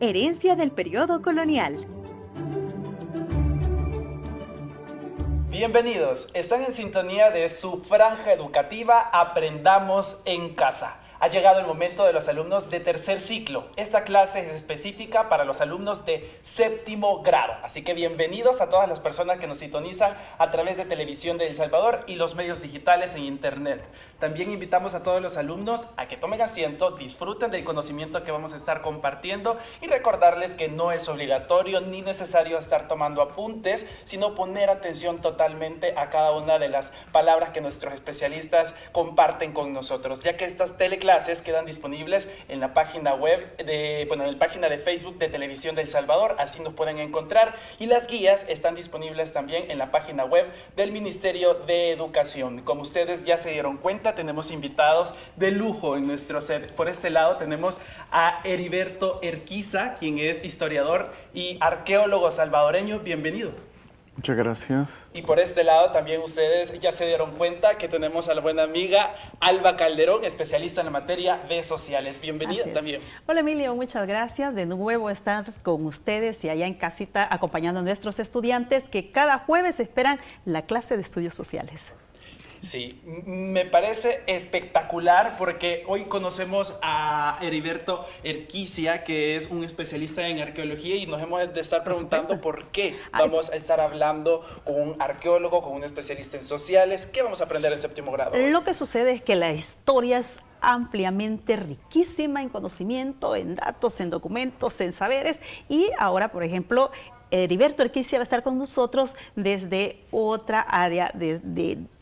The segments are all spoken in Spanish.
Herencia del periodo colonial. Bienvenidos, están en sintonía de su franja educativa Aprendamos en Casa. Ha llegado el momento de los alumnos de tercer ciclo. Esta clase es específica para los alumnos de séptimo grado. Así que bienvenidos a todas las personas que nos sintonizan a través de Televisión de El Salvador y los medios digitales en Internet. También invitamos a todos los alumnos a que tomen asiento, disfruten del conocimiento que vamos a estar compartiendo y recordarles que no es obligatorio ni necesario estar tomando apuntes, sino poner atención totalmente a cada una de las palabras que nuestros especialistas comparten con nosotros, ya que estas teleclases quedan disponibles en la página web en la página de Facebook de Televisión de El Salvador, así nos pueden encontrar, y las guías están disponibles también en la página web del Ministerio de Educación. Como ustedes ya se dieron cuenta, tenemos invitados de lujo en nuestro set. Por este lado tenemos a Heriberto Erquiza, quien es historiador y arqueólogo salvadoreño. Bienvenido. Muchas gracias. Y por este lado también ustedes ya se dieron cuenta que tenemos a la buena amiga Alba Calderón, especialista en la materia de sociales. Bienvenida también. Hola Emilio, muchas gracias. De nuevo estar con ustedes y allá en casita acompañando a nuestros estudiantes que cada jueves esperan la clase de estudios sociales. Sí, me parece espectacular porque hoy conocemos a Heriberto Erquiza, que es un especialista en arqueología, y nos hemos de estar preguntando por qué vamos a estar hablando con un arqueólogo, con un especialista en sociales. ¿Qué vamos a aprender en séptimo grado? Lo que sucede es que la historia es ampliamente riquísima en conocimiento, en datos, en documentos, en saberes, y ahora, por ejemplo, Heriberto Erquiza va a estar con nosotros desde otra área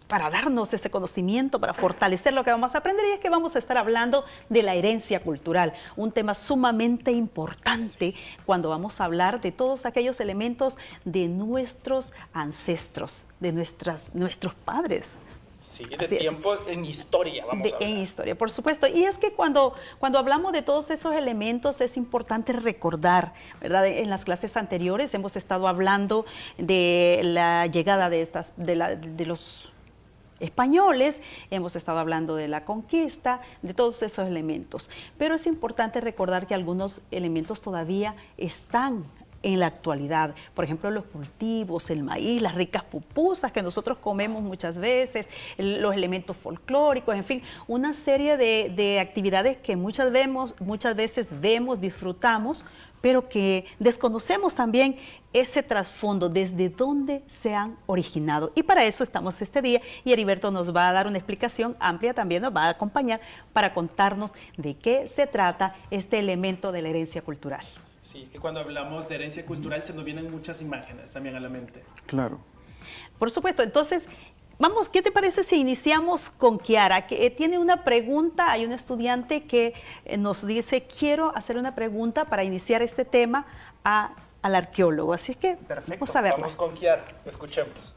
para darnos ese conocimiento, para fortalecer lo que vamos a aprender, y es que vamos a estar hablando de la herencia cultural, un tema sumamente importante cuando vamos a hablar de todos aquellos elementos de nuestros ancestros, de nuestros padres. Sí, de tiempo en historia, vamos a hablar. En historia, por supuesto. Y es que cuando hablamos de todos esos elementos es importante recordar, ¿verdad? En las clases anteriores hemos estado hablando de la llegada de los españoles, hemos estado hablando de la conquista, de todos esos elementos. Pero es importante recordar que algunos elementos todavía están en la actualidad. Por ejemplo, los cultivos, el maíz, las ricas pupusas que nosotros comemos muchas veces, los elementos folclóricos, en fin, una serie de actividades que muchas veces vemos, disfrutamos, pero que desconocemos también ese trasfondo, desde dónde se han originado. Y para eso estamos este día, y Heriberto nos va a dar una explicación amplia, también nos va a acompañar para contarnos de qué se trata este elemento de la herencia cultural. Sí, que cuando hablamos de herencia cultural se nos vienen muchas imágenes también a la mente. Claro. Por supuesto, entonces, vamos, ¿qué te parece si iniciamos con Kiara? Que tiene una pregunta, hay un estudiante que nos dice, quiero hacer una pregunta para iniciar este tema al arqueólogo, así es que perfecto, vamos a verla. Vamos con Kiara, escuchemos.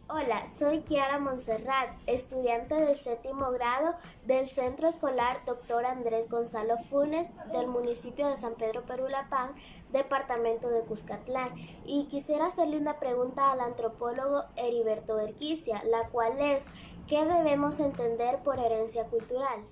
Hola, soy Kiara Montserrat, estudiante del séptimo grado del Centro Escolar Dr. Andrés Gonzalo Funes del municipio de San Pedro Perulapán, departamento de Cuscatlán, y quisiera hacerle una pregunta al antropólogo Heriberto Erquiza, la cual es, ¿qué debemos entender por herencia cultural?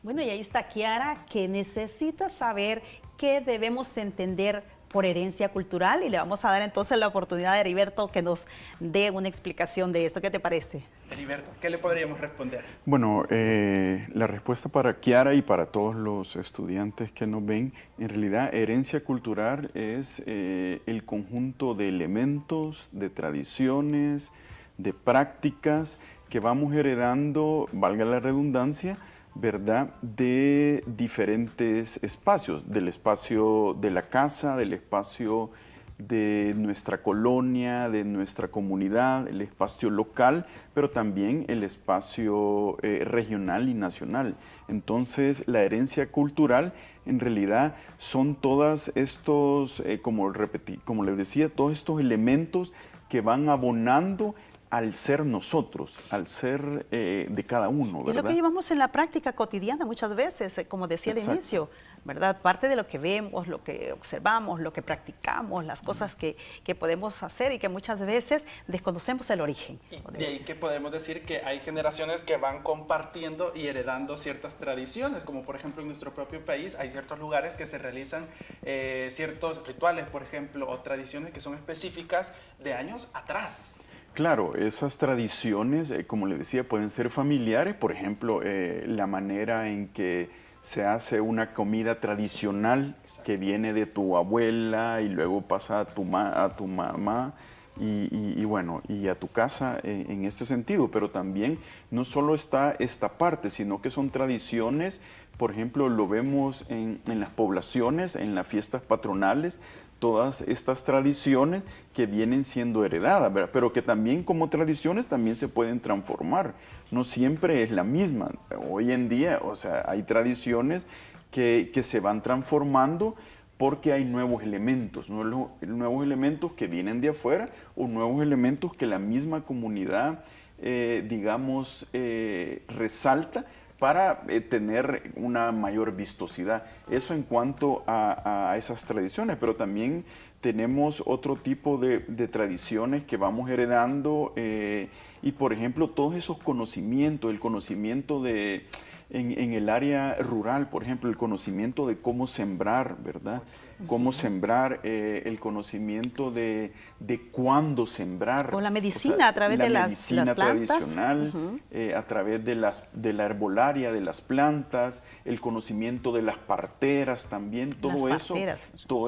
Bueno, y ahí está Kiara, que necesita saber qué debemos entender por herencia cultural, y le vamos a dar entonces la oportunidad a Heriberto que nos dé una explicación de esto. ¿Qué te parece? Heriberto, ¿qué le podríamos responder? Bueno, la respuesta para Kiara y para todos los estudiantes que nos ven, en realidad herencia cultural es el conjunto de elementos, de tradiciones, de prácticas que vamos heredando, valga la redundancia, ¿verdad?, de diferentes espacios, del espacio de la casa, del espacio de nuestra colonia, de nuestra comunidad, el espacio local, pero también el espacio regional y nacional. Entonces, la herencia cultural en realidad son todos estos, como les decía, todos estos elementos que van abonando al ser nosotros, al ser de cada uno, ¿verdad? Es lo que llevamos en la práctica cotidiana muchas veces, como decía al inicio, ¿verdad? Parte de lo que vemos, lo que observamos, lo que practicamos, las cosas que podemos hacer y que muchas veces desconocemos el origen. Y de ahí que podemos decir que hay generaciones que van compartiendo y heredando ciertas tradiciones, como por ejemplo en nuestro propio país hay ciertos lugares que se realizan ciertos rituales, por ejemplo, o tradiciones que son específicas de años atrás. Claro, esas tradiciones, como le decía, pueden ser familiares, por ejemplo, la manera en que se hace una comida tradicional que viene de tu abuela y luego pasa a tu mamá y bueno, y a tu casa en este sentido, pero también no solo está esta parte, sino que son tradiciones, por ejemplo, lo vemos en las poblaciones, en las fiestas patronales, todas estas tradiciones que vienen siendo heredadas, ¿verdad? Pero que también como tradiciones también se pueden transformar. No siempre es la misma. Hoy en día, o sea, hay tradiciones que se van transformando porque hay nuevos elementos que vienen de afuera o nuevos elementos que la misma comunidad, digamos, resalta para tener una mayor vistosidad. Eso en cuanto a esas tradiciones, pero también tenemos otro tipo de tradiciones que vamos heredando y por ejemplo todos esos conocimientos, el conocimiento en el área rural, por ejemplo, el conocimiento de cómo sembrar, ¿verdad? Cómo sembrar, el conocimiento de cuándo sembrar. O la medicina, o sea, a través de las plantas. Tradicional, a través de la herbolaria, de las plantas, el conocimiento de las parteras también, todo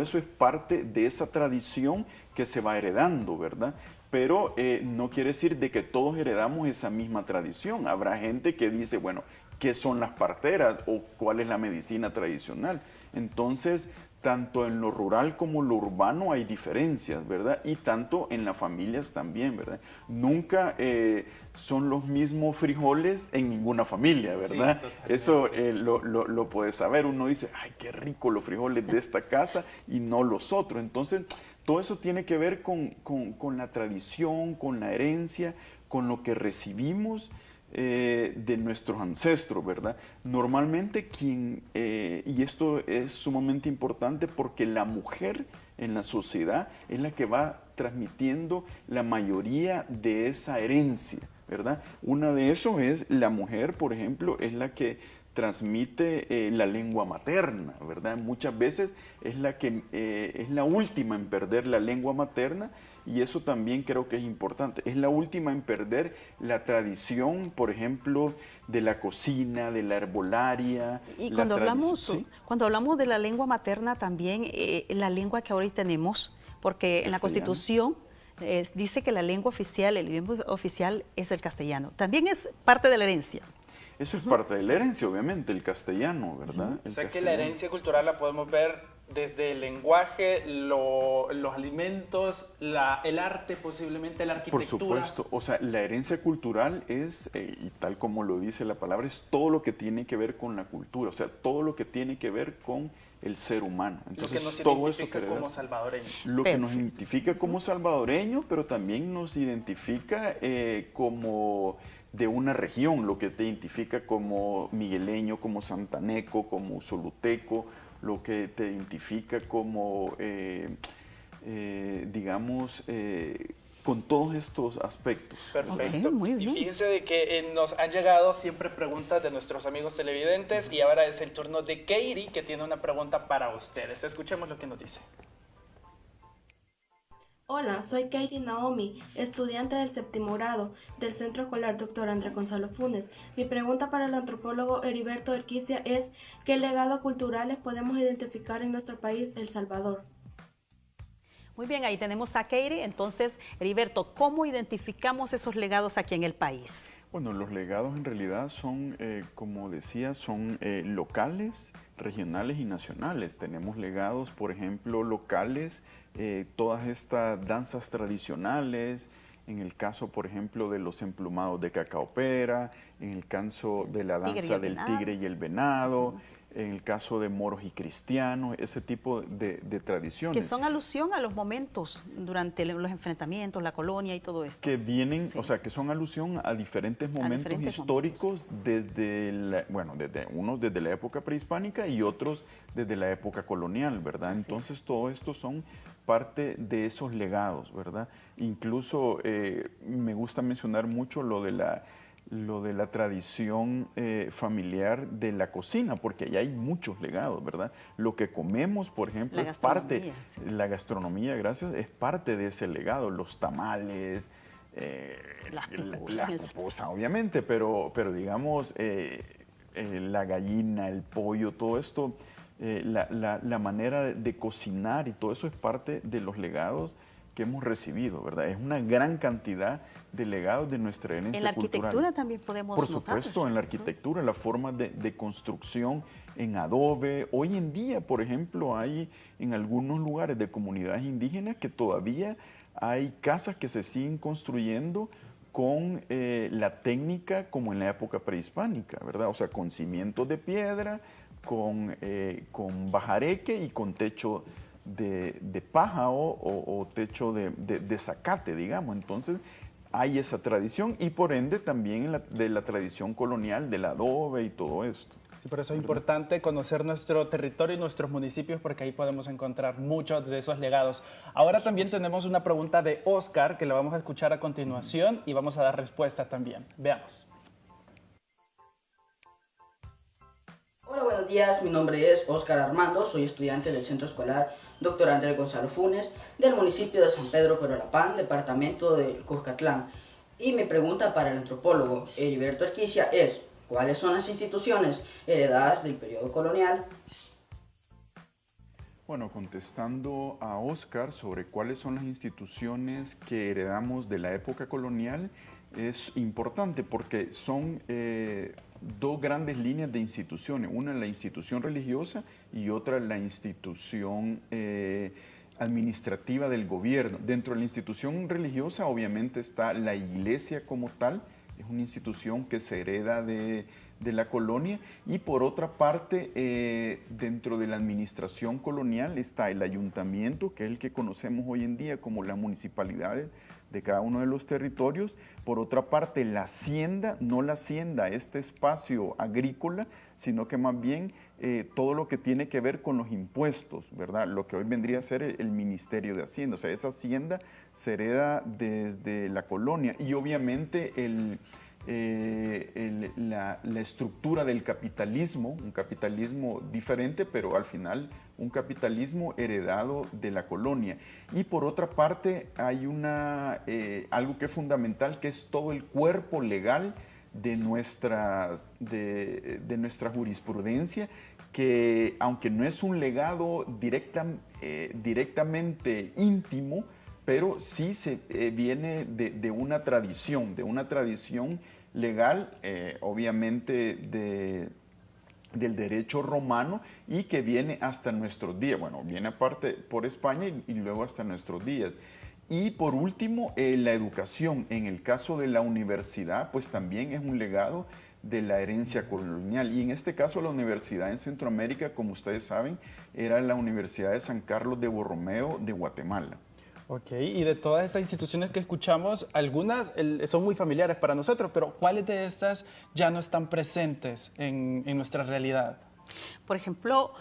eso es parte de esa tradición que se va heredando, ¿verdad? Pero no quiere decir de que todos heredamos esa misma tradición. Habrá gente que dice, bueno, ¿qué son las parteras o cuál es la medicina tradicional? Entonces, tanto en lo rural como en lo urbano hay diferencias, ¿verdad? Y tanto en las familias también, ¿verdad? Nunca son los mismos frijoles en ninguna familia, ¿verdad? Sí, eso lo puedes saber. Uno dice, ay, qué rico los frijoles de esta casa y no los otros. Entonces, todo eso tiene que ver con la tradición, con la herencia, con lo que recibimos de nuestros ancestros, ¿verdad? Normalmente y esto es sumamente importante porque la mujer en la sociedad es la que va transmitiendo la mayoría de esa herencia, ¿verdad? Una de esos es la mujer, por ejemplo, es la que transmite la lengua materna, ¿verdad? Muchas veces es la última en perder la lengua materna. Y eso también creo que es importante. Es la última en perder la tradición, por ejemplo, de la cocina, de la herbolaria. Y cuando hablamos de la lengua materna también, la lengua que ahora tenemos, porque en la Constitución dice que la lengua oficial, el idioma oficial es el castellano. También es parte de la herencia. Eso es parte de la herencia, obviamente, el castellano, ¿verdad? O sea que la herencia cultural la podemos ver desde el lenguaje, los alimentos, el arte, posiblemente la arquitectura. Por supuesto, o sea, la herencia cultural es, y tal como lo dice la palabra, es todo lo que tiene que ver con la cultura, o sea, todo lo que tiene que ver con el ser humano. Entonces, lo que nos todo identifica eso como salvadoreños. Lo que nos identifica como salvadoreños, pero también nos identifica como de una región, lo que te identifica como migueleño, como santaneco, como usoluteco, lo que te identifica como, digamos, con todos estos aspectos. Perfecto. Okay, muy bien. Y fíjense de que nos han llegado siempre preguntas de nuestros amigos televidentes y ahora es el turno de Katie, que tiene una pregunta para ustedes. Escuchemos lo que nos dice. Hola, soy Katie Naomi, estudiante del 7º grado del Centro Escolar Dr. Andrés Gonzalo Funes. Mi pregunta para el antropólogo Heriberto Urquicia es, ¿qué legados culturales podemos identificar en nuestro país, El Salvador? Muy bien, ahí tenemos a Katie. Entonces, Heriberto, ¿cómo identificamos esos legados aquí en el país? Bueno, los legados en realidad son, como decía, son locales, regionales y nacionales. Tenemos legados, por ejemplo, locales, todas estas danzas tradicionales, en el caso, por ejemplo, de los emplumados de Cacaopera, en el caso de la danza del tigre y el venado, en el caso de moros y cristianos, ese tipo de tradiciones. Que son alusión a los momentos durante los enfrentamientos, la colonia y todo esto. Que vienen, o sea, que son alusión a diferentes momentos históricos desde la época prehispánica y otros desde la época colonial, ¿verdad? Así Entonces, todo esto son parte de esos legados, ¿verdad? Incluso me gusta mencionar mucho lo de la tradición familiar de la cocina, porque allá hay muchos legados, ¿verdad? Lo que comemos, por ejemplo, es parte, la gastronomía, gracias, es parte de ese legado, los tamales, las pupusas, obviamente, pero digamos, la gallina, el pollo, todo esto, la manera de cocinar y todo eso es parte de los legados que hemos recibido, ¿verdad? Es una gran cantidad de legados de nuestra herencia cultural. En la arquitectura también podemos Por supuesto, en la arquitectura, la forma de construcción en adobe. Hoy en día, por ejemplo, hay en algunos lugares de comunidades indígenas que todavía hay casas que se siguen construyendo con la técnica como en la época prehispánica, ¿verdad? O sea, con cimientos de piedra, con bajareque y con techo de paja o techo de zacate, digamos. Entonces, hay esa tradición y por ende también de la tradición colonial del adobe y todo esto. Sí, por eso es importante conocer nuestro territorio y nuestros municipios porque ahí podemos encontrar muchos de esos legados. Ahora también tenemos una pregunta de Oscar que la vamos a escuchar a continuación y vamos a dar respuesta también. Veamos. Hola, buenos días. Mi nombre es Oscar Armando. Soy estudiante del Centro Escolar Dr. Andrés Gonzalo Funes del municipio de San Pedro Perolapán, departamento de Cuscatlán. Y mi pregunta para el antropólogo Heriberto Erquicia es: ¿cuáles son las instituciones heredadas del periodo colonial? Bueno, contestando a Oscar sobre cuáles son las instituciones que heredamos de la época colonial, es importante porque son dos grandes líneas de instituciones. Una la institución religiosa y otra la institución administrativa del gobierno. Dentro de la institución religiosa obviamente está la iglesia como tal, es una institución que se hereda de la colonia, y por otra parte dentro de la administración colonial está el ayuntamiento, que es el que conocemos hoy en día como las municipalidades de cada uno de los territorios. Por otra parte, la hacienda, no la hacienda, este espacio agrícola, sino que más bien todo lo que tiene que ver con los impuestos, ¿verdad? Lo que hoy vendría a ser el Ministerio de Hacienda. O sea, esa hacienda se hereda desde la colonia y obviamente la estructura del capitalismo, un capitalismo diferente, pero al final un capitalismo heredado de la colonia. Y por otra parte hay algo que es fundamental, que es todo el cuerpo legal de nuestra jurisprudencia, que aunque no es un legado directamente íntimo, pero sí viene de una tradición legal, obviamente del derecho romano, y que viene hasta nuestros días. Bueno, viene aparte por España y luego hasta nuestros días. Y por último, la educación. En el caso de la universidad, pues también es un legado de la herencia colonial. Y en este caso, la universidad en Centroamérica, como ustedes saben, era la Universidad de San Carlos de Borromeo de Guatemala. Ok, y de todas estas instituciones que escuchamos, algunas son muy familiares para nosotros, pero ¿cuáles de estas ya no están presentes en nuestra realidad? Por ejemplo,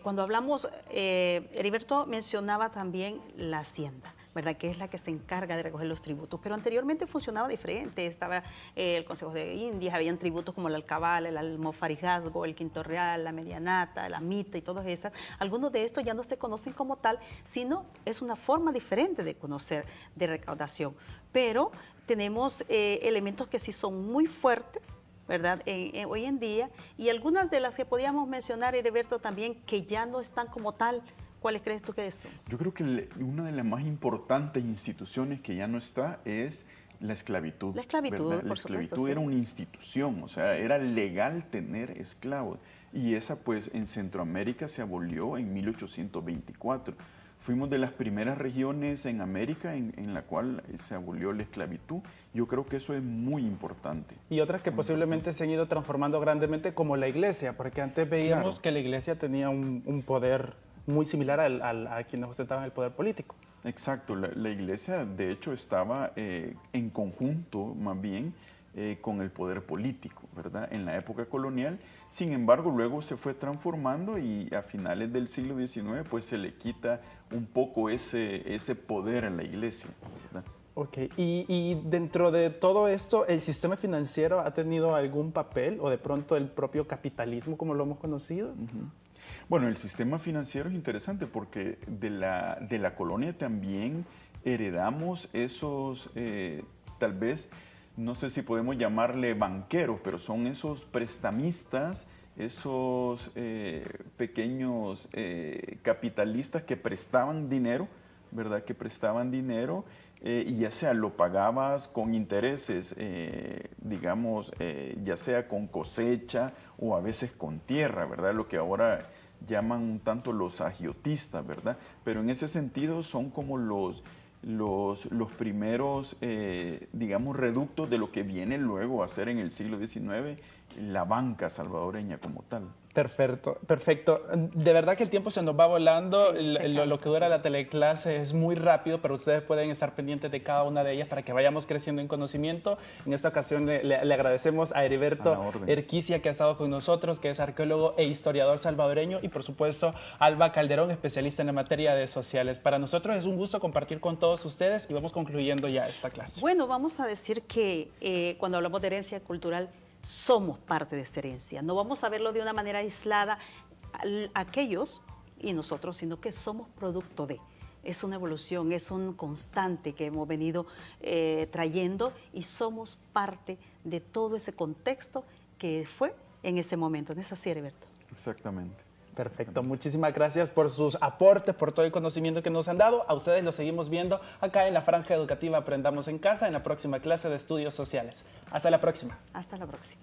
cuando hablamos, Heriberto mencionaba también la hacienda, ¿verdad? Que es la que se encarga de recoger los tributos, pero anteriormente funcionaba diferente. Estaba el Consejo de Indias, habían tributos como el alcabal, el almofarigazgo, el quinto real, la medianata, la mita y todas esas. Algunos de estos ya no se conocen como tal, sino es una forma diferente de conocer, de recaudación. Pero tenemos elementos que sí son muy fuertes, ¿verdad? Hoy en día, y algunas de las que podíamos mencionar, Heriberto, también, que ya no están como tal. ¿Cuáles crees tú que son? Yo creo que una de las más importantes instituciones que ya no está es la esclavitud. La esclavitud, ¿verdad? por supuesto. La esclavitud era una institución, o sea, era legal tener esclavos. Y esa, pues, en Centroamérica se abolió en 1824. Fuimos de las primeras regiones en América en la cual se abolió la esclavitud. Yo creo que eso es muy importante. Y otras que posiblemente se han ido transformando grandemente, como la iglesia, porque antes veíamos Claro. que la iglesia tenía un poder muy similar a quienes ostentaban el poder político. Exacto, la iglesia de hecho estaba en conjunto más bien con el poder político, ¿verdad? En la época colonial. Sin embargo, luego se fue transformando y a finales del siglo XIX pues se le quita un poco ese poder a la iglesia, ¿verdad? Ok, y dentro de todo esto, ¿el sistema financiero ha tenido algún papel o de pronto el propio capitalismo como lo hemos conocido? Ujú. Bueno, el sistema financiero es interesante porque de la colonia también heredamos esos, tal vez, no sé si podemos llamarle banqueros, pero son esos prestamistas, esos pequeños capitalistas que prestaban dinero, ¿verdad? Que prestaban dinero y ya sea lo pagabas con intereses, digamos, ya sea con cosecha o a veces con tierra, ¿verdad? Lo que ahora llaman un tanto los agiotistas, ¿verdad? Pero en ese sentido son como los primeros, digamos, reductos de lo que viene luego a ser en el siglo XIX la banca salvadoreña como tal. Perfecto, perfecto. De verdad que el tiempo se nos va volando. Sí, Lo que dura la teleclase es muy rápido, pero ustedes pueden estar pendientes de cada una de ellas para que vayamos creciendo en conocimiento. En esta ocasión le agradecemos a Heriberto Erquicia, que ha estado con nosotros, que es arqueólogo e historiador salvadoreño, y por supuesto Alba Calderón, especialista en la materia de sociales. Para nosotros es un gusto compartir con todos ustedes y vamos concluyendo ya esta clase. Bueno, vamos a decir que cuando hablamos de herencia cultural, somos parte de esta herencia. No vamos a verlo de una manera aislada aquellos y nosotros, sino que somos producto de. Es una evolución, es un constante que hemos venido trayendo y somos parte de todo ese contexto que fue en ese momento. ¿No es así, Heriberto? Exactamente. Perfecto, muchísimas gracias por sus aportes, por todo el conocimiento que nos han dado. A ustedes los seguimos viendo acá en la Franja Educativa Aprendamos en Casa, en la próxima clase de Estudios Sociales. Hasta la próxima. Hasta la próxima.